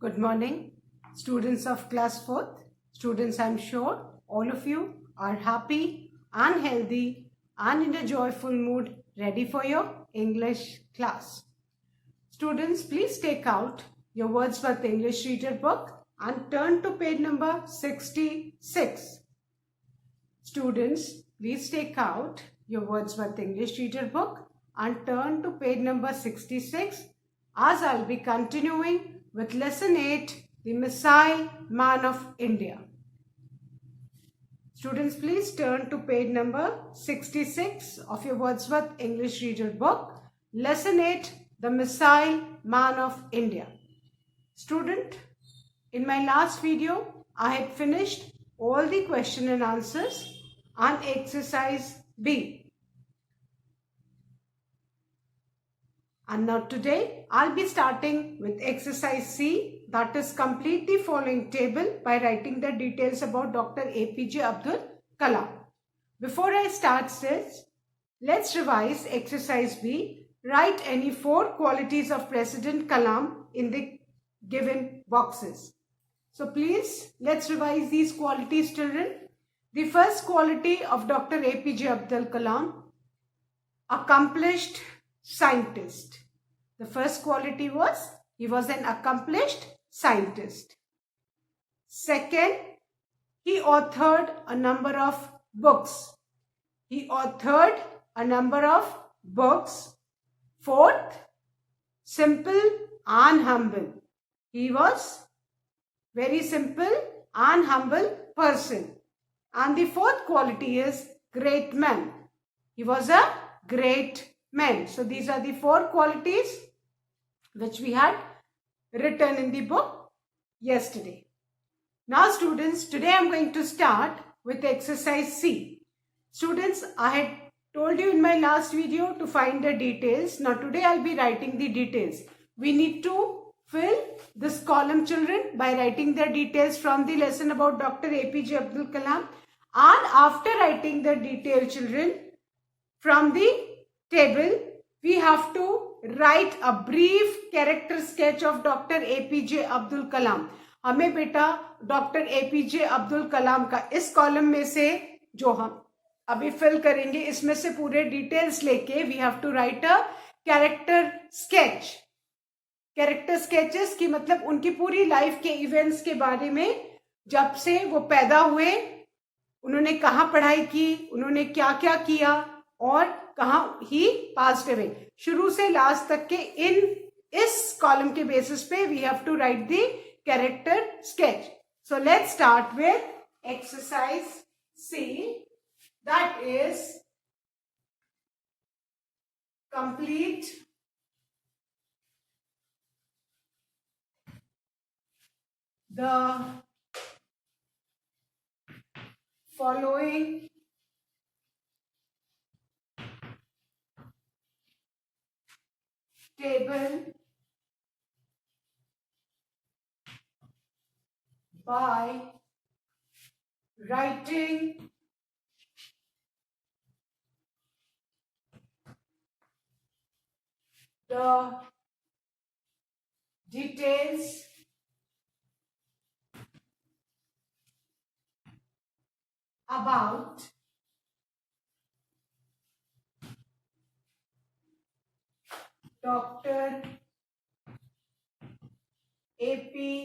Good morning, students of class 4th. Students, I'm sure all of you are happy and healthy and in a joyful mood, ready for your English class. Students, please take out your Wordsworth English Reader book and turn to page number 66. Students, please take out your Wordsworth English Reader book and turn to page number 66 as I'll be continuing with lesson 8, the Missile Man of India. Students, please turn to page number 66 of your Wordsworth English Reader book, lesson 8, the Missile Man of India. Student, in my last video, I had finished all the question and answers on exercise B. And now today, I'll be starting with exercise C, that is complete the following table by writing the details about Dr. APJ Abdul Kalam. Before I start this, let's revise exercise B. Write any 4 qualities of President Kalam in the given boxes. So please, let's revise these qualities, children. The first quality of Dr. APJ Abdul Kalam, accomplished scientist. The first quality was he was an accomplished scientist. Second, he authored a number of books. Fourth, simple and humble. He was very simple and humble person. And the fourth quality is great man. He was a great man. So these are the 4 qualities which we had written in the book yesterday. Now students, today I am going to start with exercise C. Students, I had told you in my last video to find the details. Now today I will be writing the details. We need to fill this column, children, by writing the details from the lesson about Dr. APJ Abdul Kalam. And after writing the detail, children, from the table, we have to write a brief character sketch of Dr. APJ Abdul Kalam. हमें बेटा doctor APJ Abdul Kalam का इस column में से जो हम अभी fill करेंगे, इसमें से पूरे डिटेल्स लेके we have to write a character sketch. Character sketches की मतलब उनकी पूरी लाइफ के इवेंट्स के बारे में, जब से वो पैदा हुए, उन्होंने कहाँ पढ़ाई की, उन्होंने क्या क्या किया और कहाँ ही पास्ड अवे, शुरू से लास्ट तक के इस कॉलम के बेसिस पे we have to write the character sketch. So let's start with exercise C, that is complete the following table by writing the details about Dr. APJ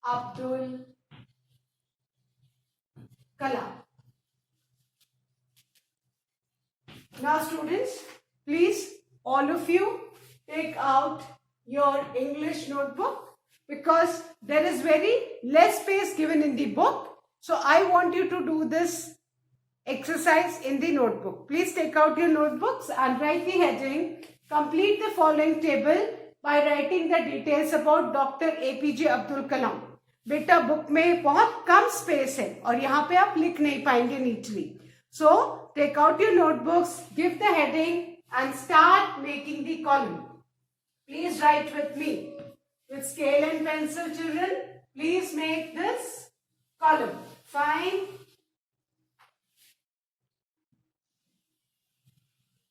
Abdul Kalam. Now students, please all of you take out your English notebook, because there is very less space given in the book. So I want you to do this exercise in the notebook. Please take out your notebooks and write the heading, complete the following table by writing the details about Dr. APJ Abdul Kalam. बेटा book में बहुत कम space है और यहाँ पे आप लिख नहीं पाएंगे neatly. So take out your notebooks, give the heading and start making the column. Please write with me. With scale and pencil, children, please make this column. Find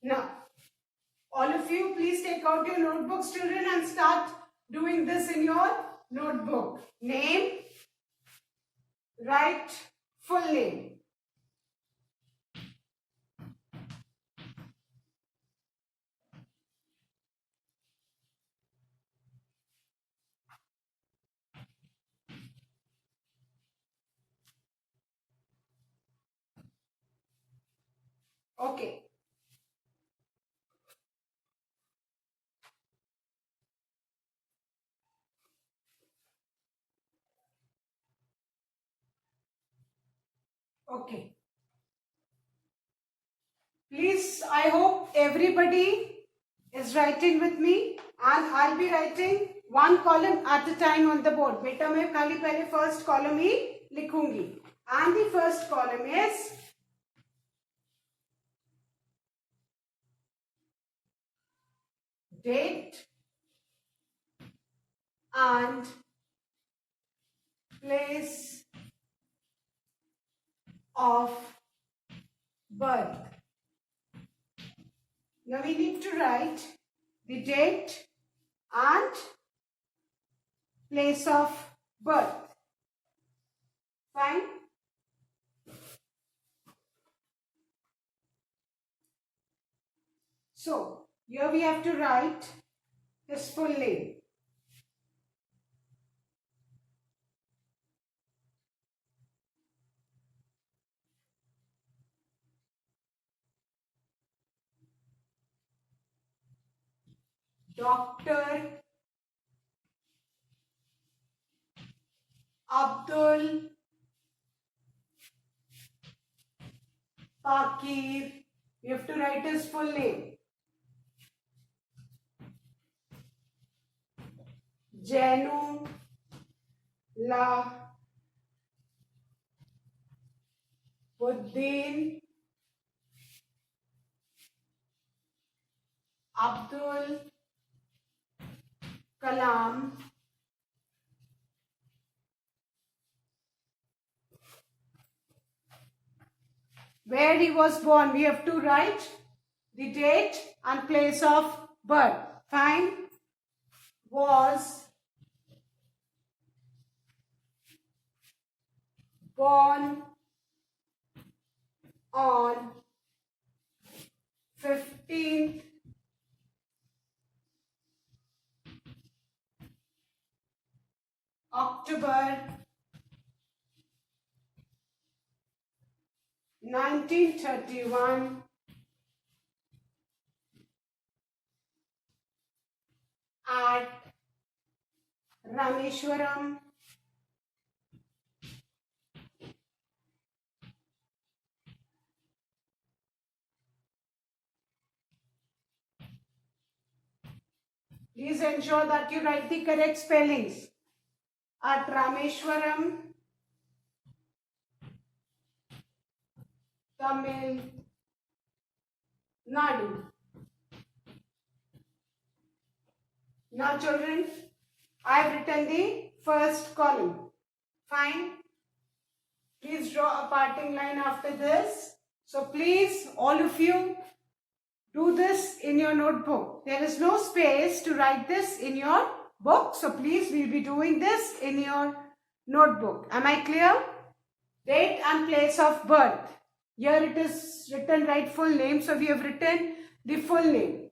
Now, all of you, please take out your notebooks, children, and start doing this in your notebook. Name, write full name. Okay. Okay. Please, I hope everybody is writing with me, and I'll be writing one column at a time on the board. बेटा मैं खाली पहले first column ही लिखूंगी. And the first column is date and place of birth. Now we need to write the date and place of birth. Fine. So here we have to write his full name. Dr. Abdul Pakir. You have to write his full name. Janu La Buddin Abdul Kalam where he was born. We have to write the date and place of birth. Fine. Was born on 15th October 1931 at Rameshwaram, please ensure that you write the correct spellings. At Rameshwaram, Tamil Nadu. Now children, I have written the first column. Fine. Please draw a parting line after this. So please, all of you, do this in your notebook. There is no space to write this in your book. So please, we'll be doing this in your notebook. Am I clear? Date and place of birth. Here it is written right full name. So we have written the full name.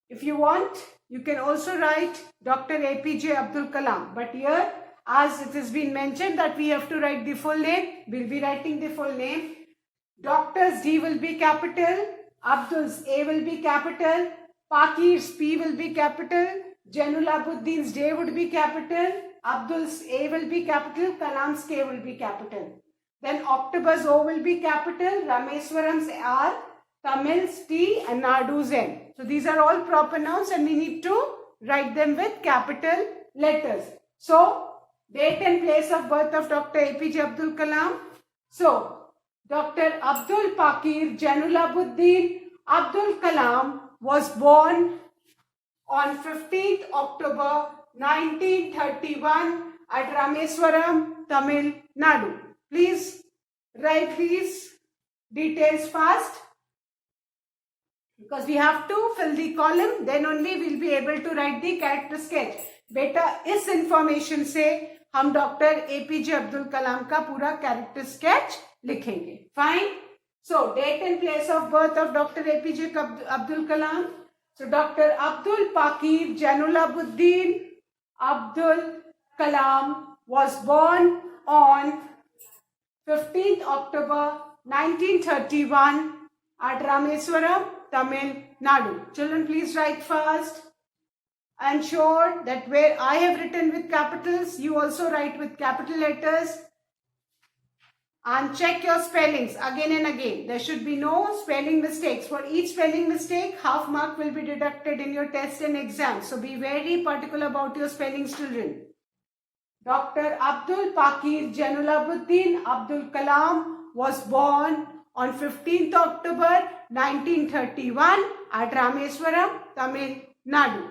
If you want, you can also write Dr. APJ Abdul Kalam. But here, as it has been mentioned that we have to write the full name, we'll be writing the full name. Doctor's D will be capital, Abdul's A will be capital, Pakir's P will be capital, Janulabuddin's J would be capital, Abdul's A will be capital, Kalam's K will be capital. Then October's O will be capital, Rameswaram's R, Tamil's T and Nadu's N. So these are all proper nouns and we need to write them with capital letters. So date and place of birth of Dr. APJ Abdul Kalam. So Dr. Abdul Pakir Janulabuddin Abdul Kalam was born on 15th October 1931 at Rameswaram, Tamil Nadu. Please write these details fast. because we have to fill the column, then only we'll be able to write the character sketch. बेटा इस information से हम doctor APJ Abdul Kalam का पूरा character sketch लिखेंगे. Fine. So date and place of birth of doctor APJ Abdul Kalam. So Dr. Abdul Pakir Jainulabuddin Abdul Kalam was born on 15th October 1931 at Rameswaram, Tamil Nadu. Children, please write fast. Ensure that where I have written with capitals, you also write with capital letters. And check your spellings again and again. There should be no spelling mistakes. For each spelling mistake, half mark will be deducted in your test and exam. So be very particular about your spellings, children. Dr. Abdul Pakir Jainulabuddin Abdul Kalam was born on 15th October 1931 at Rameswaram, Tamil Nadu.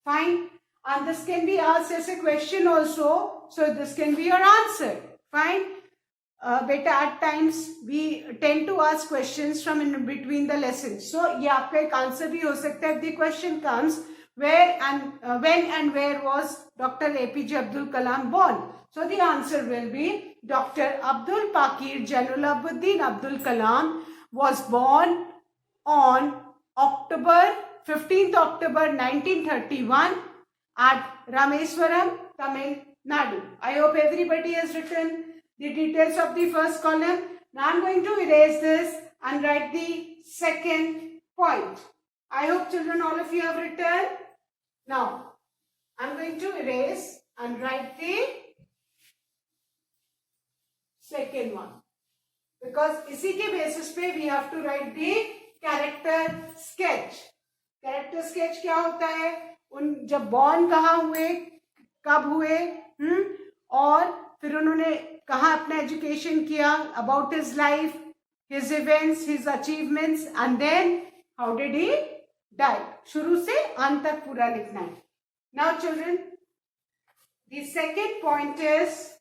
Fine. And this can be asked as a question also. So this can be your answer. Fine. Beta, at times we tend to ask questions from in between the lessons. So ये आपका एक answer भी हो सकता है. If the question comes, where and when and where was Dr. APJ Abdul Kalam born? So the answer will be Dr. Abdul Pakir Jainulabuddin Abdul Kalam was born on 15th October 1931 at Rameswaram, Tamil Nadu. I hope everybody has written the details of the first column. Now I'm going to erase this and write the second point. I hope, children, all of you have written. Now I'm going to erase and write the second one, because इसी के basis पे we have to write the character sketch. Character sketch क्या होता है? उन जब born कहाँ हुए, कब हुए, और फिर उन्होंने कहाँ अपना एजुकेशन किया, about his life, his events, his achievements, and then how did he die. शुरू से अंत तक पूरा लिखना है. Now children, the second point is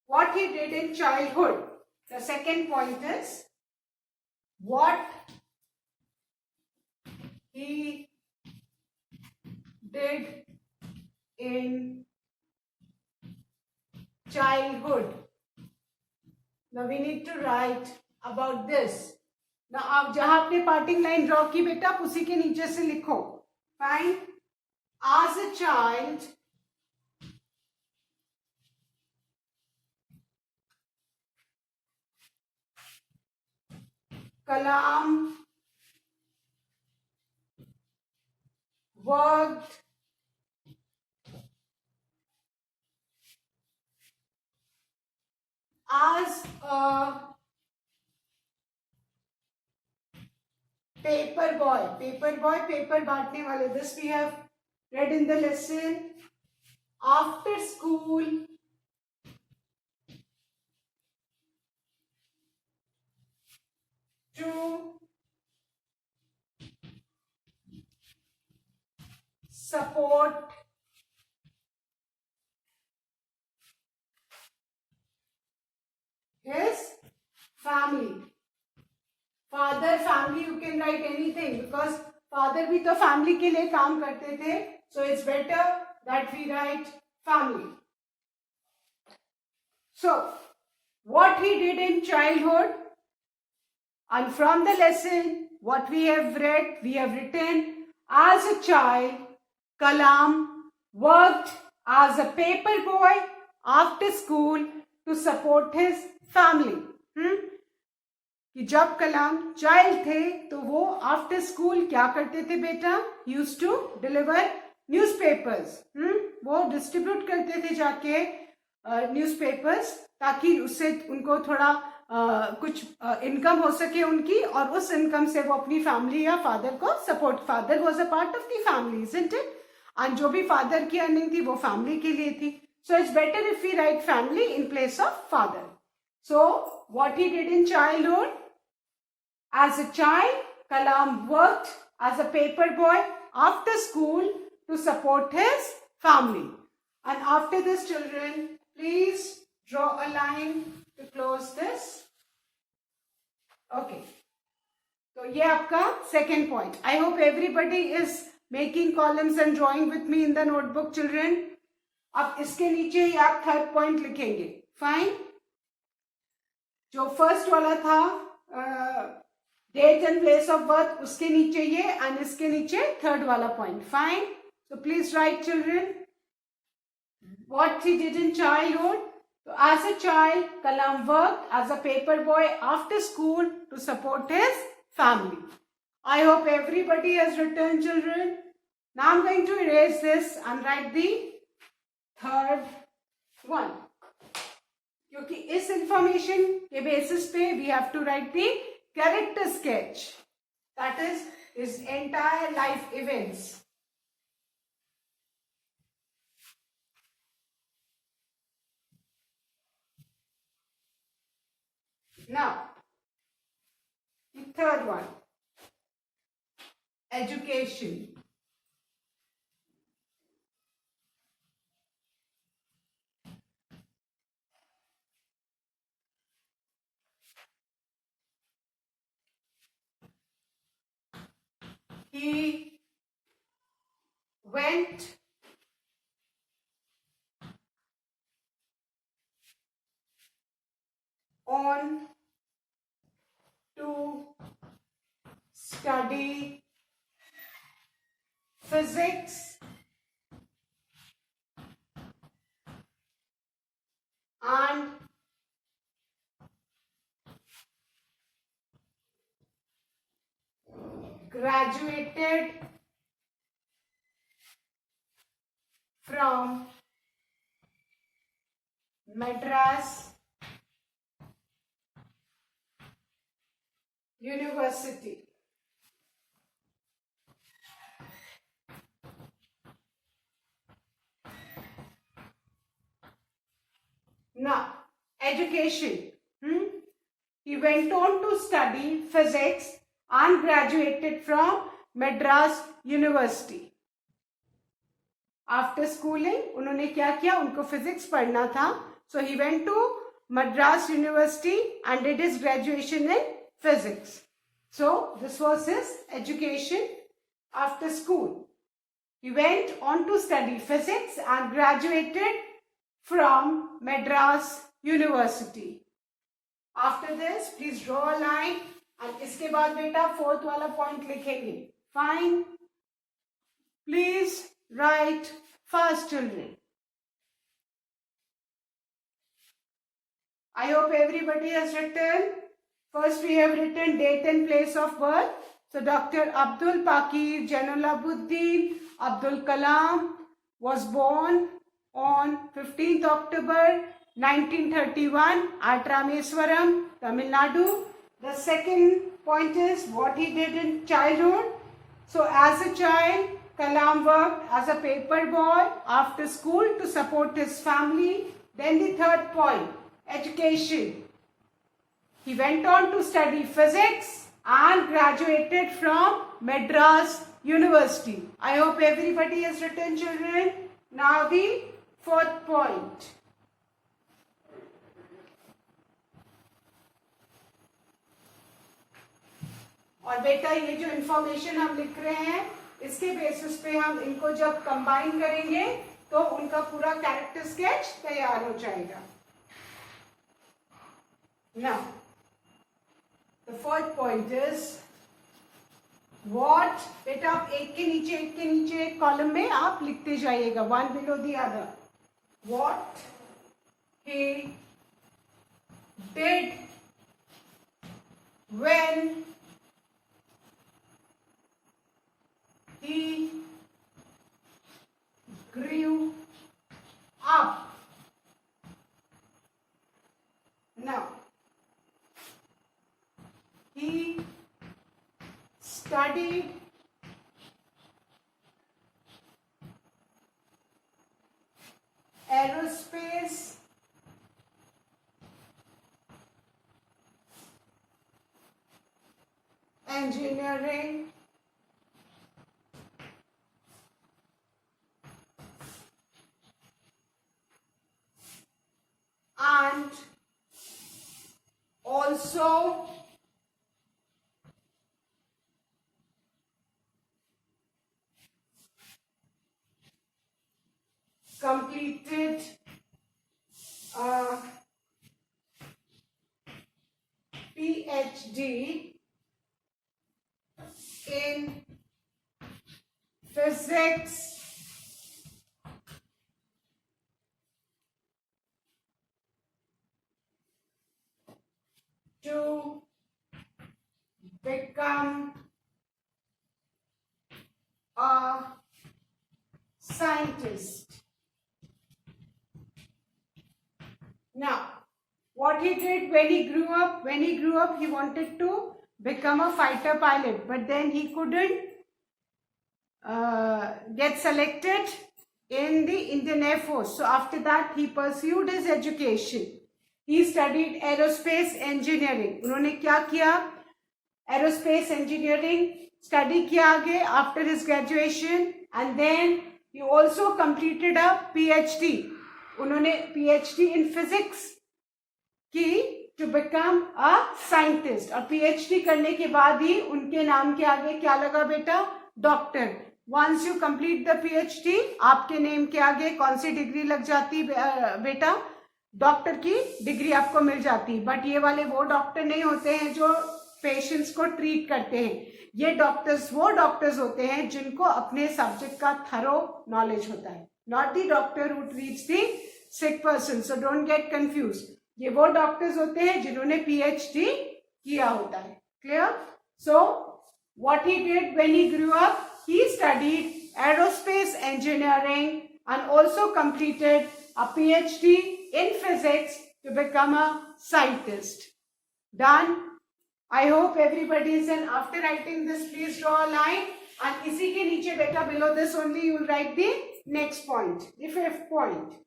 what he did in childhood. The second point is what he did in childhood. Now we need to write about this. Now आप जहां आपने पार्टिंग लाइन ड्रॉ की बेटा, उसी के नीचे से लिखो. Fine. As a child, Kalam worked as a paper boy. Paper बांटने वाले. This we have read in the lesson. After school, to support his family. Father, family, you can write anything because father भी तो family के लिए काम करते थे. So it's better that we write family. So what he did in childhood, and from the lesson what we have read, we have written, as a child Kalam worked as a paper boy after school to support his family. कि जब कलाम child थे तो वो after school क्या करते थे बेटा? Used to deliver newspapers. वो डिस्ट्रीब्यूट करते थे जाके न्यूज़पेपर्स, ताकि उससे उनको थोड़ा कुछ इनकम हो सके उनकी, और उस इनकम से वो अपनी फैमिली या फादर को support. Father was a part of the family, isn't it? And जो भी फादर की अर्निंग थी वो फैमिली के लिए थी. So it's better if we write family in place of father. So what he did in childhood, as a child Kalam worked as a paper boy after school to support his family. And after this, children, please draw a line to close this. Okay. So ये आपका second point. I hope everybody is making columns and drawing with me in the notebook, children. अब इसके नीचे ही आप third point लिखेंगे. Fine. जो first वाला था date and place of birth, उसके नीचे ये and इसके नीचे third वाला point. Fine. So please write, children, what he did in childhood. So as a child, Kalam worked as a paper boy after school to support his family. I hope everybody has written, children. Now I'm going to erase this and write the third one. क्योंकि इस information के basis पे we have to write the character sketch. That is his entire life events. Now, the third one, education. He went on to study physics and graduated from Madras University. Now, education. He went on to study physics and graduated from Madras University. After schooling, उन्होंने क्या किया? उनको physics पढ़ना था. So he went to Madras University and did his graduation in physics. So this was his education after school. He went on to study physics and graduated from Madras University. After this, please draw a line and इसके बाद बेटा fourth वाला point लिखेंगे. Fine. Please write fast, children. I hope everybody has written. First, we have written date and place of birth. So, Dr. Abdul Pakir Jainulabuddin Abdul Kalam was born on 15th October 1931 at Rameswaram, Tamil Nadu. The second point is what he did in childhood. So, as a child, Kalam worked as a paper boy after school to support his family. Then the third point, education. He went on to study physics and graduated from Madras University. I hope everybody has written, children. Now the fourth point. और बेटा ये जो information हम लिख रहे हैं इसके basis पे हम इनको जब कंबाइन करेंगे तो उनका पूरा कैरेक्टर स्केच तैयार हो जाएगा. Now, the fourth point is what? बेटा आप एक के नीचे एक कॉलम में आप लिखते जाइएगा, one below the other. What he did when he grew up. Now, he studied aerospace engineering also completed a PhD in physics to become a scientist. Now, what he did when he grew up, he wanted to become a fighter pilot, but then he couldn't get selected in the Indian Air Force. So after that, he pursued his education. He studied aerospace engineering. उन्होंने क्या किया? Aerospace engineering study किया आगे after his graduation, and then he also completed a PhD. उन्होंने PhD in physics की to become a scientist. और PhD करने के बाद ही उनके नाम के आगे क्या लगा बेटा? Doctor. Once you complete the PhD, आपके नेम के आगे कौन सी डिग्री लग जाती बेटा? डॉक्टर की डिग्री आपको मिल जाती. बट ये वाले वो डॉक्टर नहीं होते हैं जो पेशेंट्स को ट्रीट करते हैं. ये डॉक्टर्स वो डॉक्टर्स होते हैं जिनको अपने सब्जेक्ट का थरो नॉलेज होता है. Not the doctor who treats the sick person. So don't get confuse. ये वो डॉक्टर्स होते हैं जिन्होंने PhD किया होता है. Clear? So what he did when he grew up, he studied aerospace engineering and also completed a PhD in physics to become a scientist. Done? I hope everybody is in. After writing this, please draw a line, and इसी के नीचे बेटा below this only you will write the next point, the 5th point.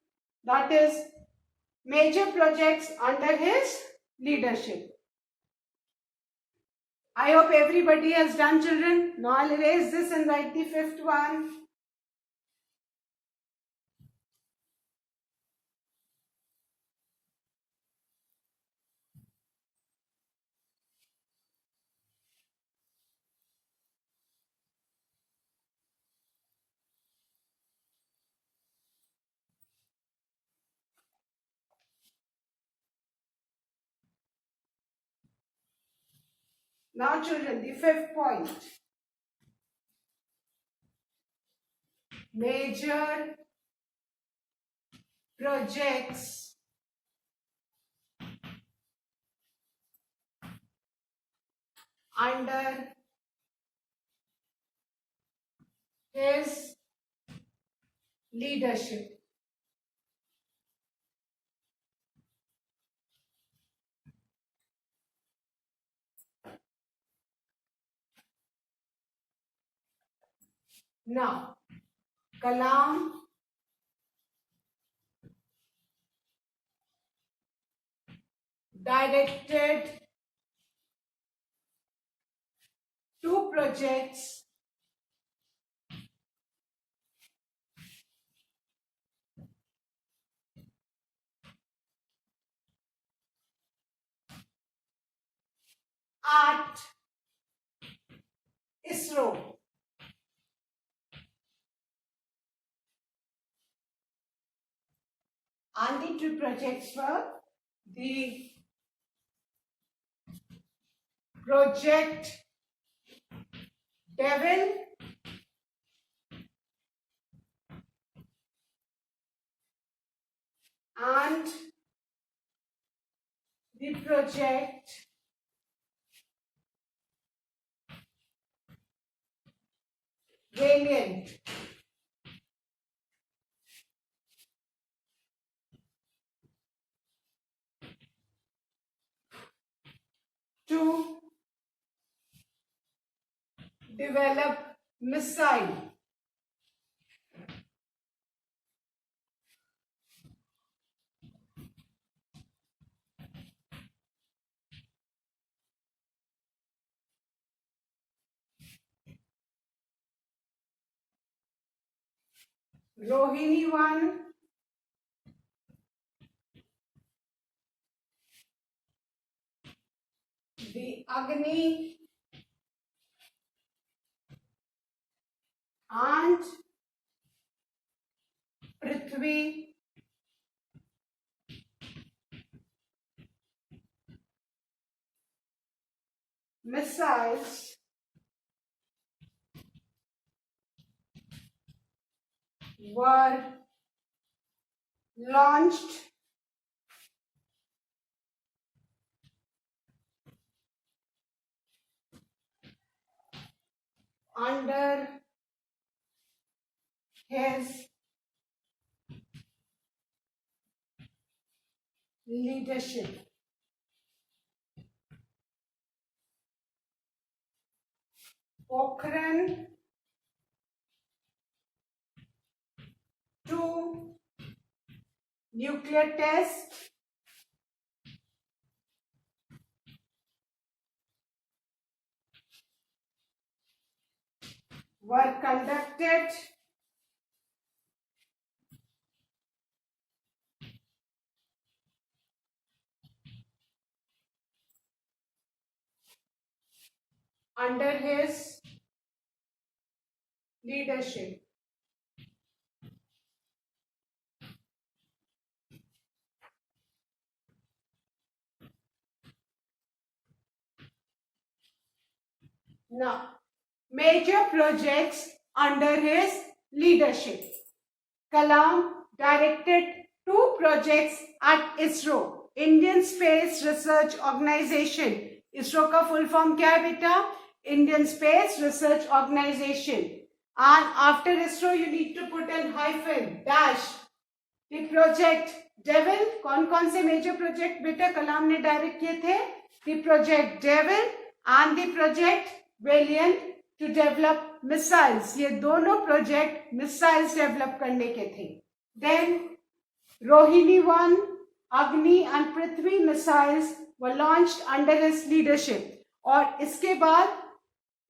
That is major projects under his leadership. I hope everybody has done, children. Now I'll erase this and write the 5th one. Now children, the 5th point. Major projects under his leadership. Now, Kalam directed 2 projects at ISRO. And the 2 projects were the Project Devil and the Project Valiant. To develop missile. Rohini 1, the Agni and Prithvi missiles were launched under his leadership. Pokhran 2 nuclear test were conducted under his leadership. Now, major projects under his leadership. Kalam directed 2 projects at ISRO, Indian Space Research Organization. ISRO का full form क्या है बेटा? Indian Space Research Organization. And after ISRO you need to put an hyphen, dash. The project Devil, कौन से major project बेटा कलाम ने direct किए थे? The project Devil and the project Valiant to develop missiles. ये दोनों प्रोजेक्ट मिसाइल्स डेवलप करने के थे. Then Rohini 1, Agni and Prithvi missiles were launched under his leadership. और इसके बाद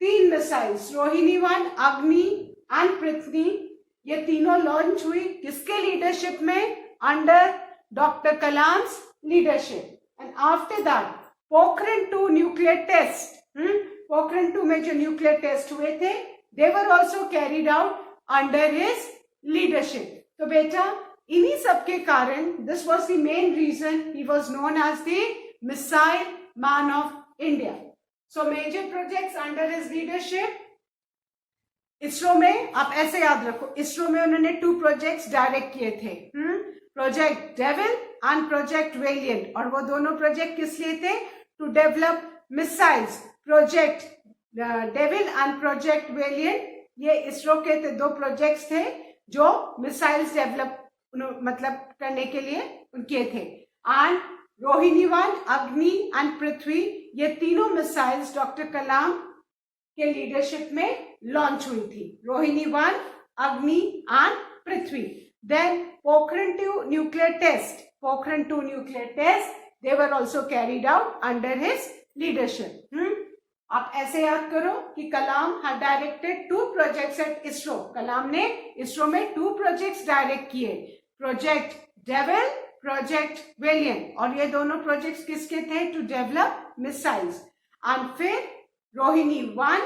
3 मिसाइल्स रोहिणी 1, अग्नि एंड पृथ्वी ये तीनों लॉन्च हुई किसके लीडरशिप में? Under doctor Kalam's leadership. And after that Pokhran 2 nuclear test, Pokhran 2 में जो न्यूक्लियर टेस्ट हुए थे they were also carried out under his leadership. तो बेटा इन्हीं सब के कारण this was the main reason he was known as the missile man of India. So major projects under his leadership. ISRO में आप ऐसे याद रखो, इसरो में उन्होंने 2 प्रोजेक्ट्स डायरेक्ट किए थे, project Devil and project Valiant. और वो दोनों प्रोजेक्ट किस लिए थे? To develop missiles. Project Devil and project Valiant ये इसरो के 2 प्रोजेक्ट्स थे जो मिसाइल्स डेवलप मतलब करने के लिए किए थे. एंड रोहिणी 1, अग्नि एंड पृथ्वी ये तीनों मिसाइल्स डॉक्टर कलाम के लीडरशिप में लॉन्च हुई थी. Rohini 1, Agni and Prithvi. Then Pokhran 2 nuclear test, Pokhran 2 nuclear test they were also carried out under his leadership. आप ऐसे याद करो कि Kalam had directed 2 projects at ISRO. Kalam ने इसरो में 2 प्रोजेक्ट्स डायरेक्ट किए, प्रोजेक्ट डेविल, प्रोजेक्ट वेलिएंट. और ये दोनों प्रोजेक्ट्स किसके थे? To develop missiles. एंड फिर रोहिणी 1,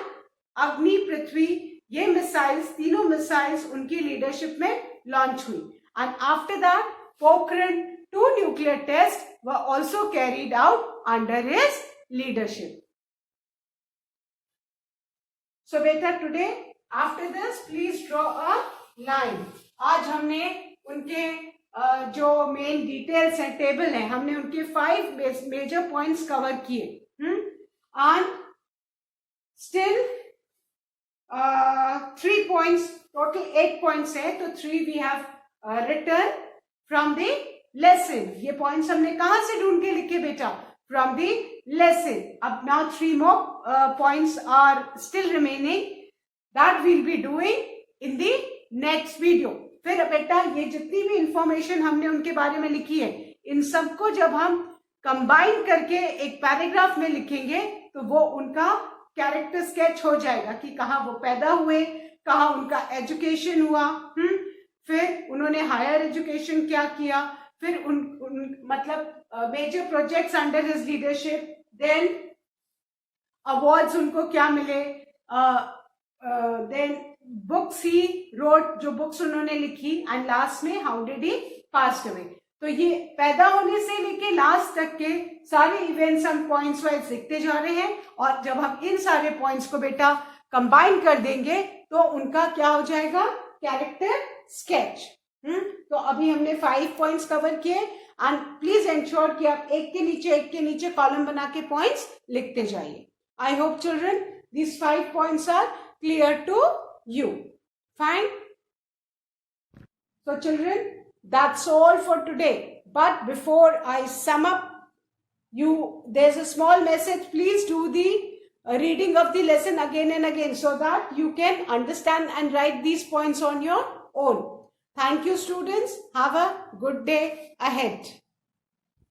अग्नि, पृथ्वी ये मिसाइल्स, तीनों मिसाइल्स उनकी लीडरशिप में लॉन्च हुई. And after that Pokhran 2 nuclear tests were also carried out under his leadership. So beta today after this please draw a line. आज हमने उनके जो मेन डिटेल्स है, टेबल है, हमने उनके 5 मेजर पॉइंट्स कवर किए. And still 3 points, total 8 points है, तो 3 we have return from the lesson. ये पॉइंट्स हमने कहां से ढूंढ के लिखे बेटा? From the lesson. अब now 3 more points are still remaining that we'll be doing in the next video. फिर बेटा ये जितनी भी इंफॉर्मेशन हमने उनके बारे में लिखी है इन सबको जब हम कंबाइन करके एक पैराग्राफ में लिखेंगे तो वो उनका कैरेक्टर स्केच हो जाएगा कि कहाँ वो पैदा हुए, कहाँ उनका एजुकेशन हुआ, फिर उन्होंने हायर एजुकेशन क्या किया, फिर उन मतलब major projects under his leadership, then awards उनको क्या मिले, देन बुक्स ही रोट, जो बुक्स उन्होंने लिखी, एंड लास्ट में how did he passed away. तो ये पैदा होने से लेके लास्ट तक के सारे इवेंट्स हम पॉइंट्स वाइज लिखते जा रहे हैं, और जब हम इन सारे पॉइंट्स को बेटा कंबाइन कर देंगे तो उनका क्या हो जाएगा, कैरेक्टर स्केच। तो अभी हमने 5 पॉइंट्स कवर किए, एंड प्लीज एंश्योर कि आप एक के नीचे कॉलम बना के पॉइंट्स लिखते जाइए। I hope children these 5 points are clear to you. Fine. So children, that's all for today. But before I sum up, there's a small message. Please do the reading of the lesson again and again so that you can understand and write these points on your own. Thank you, students. Have a good day ahead.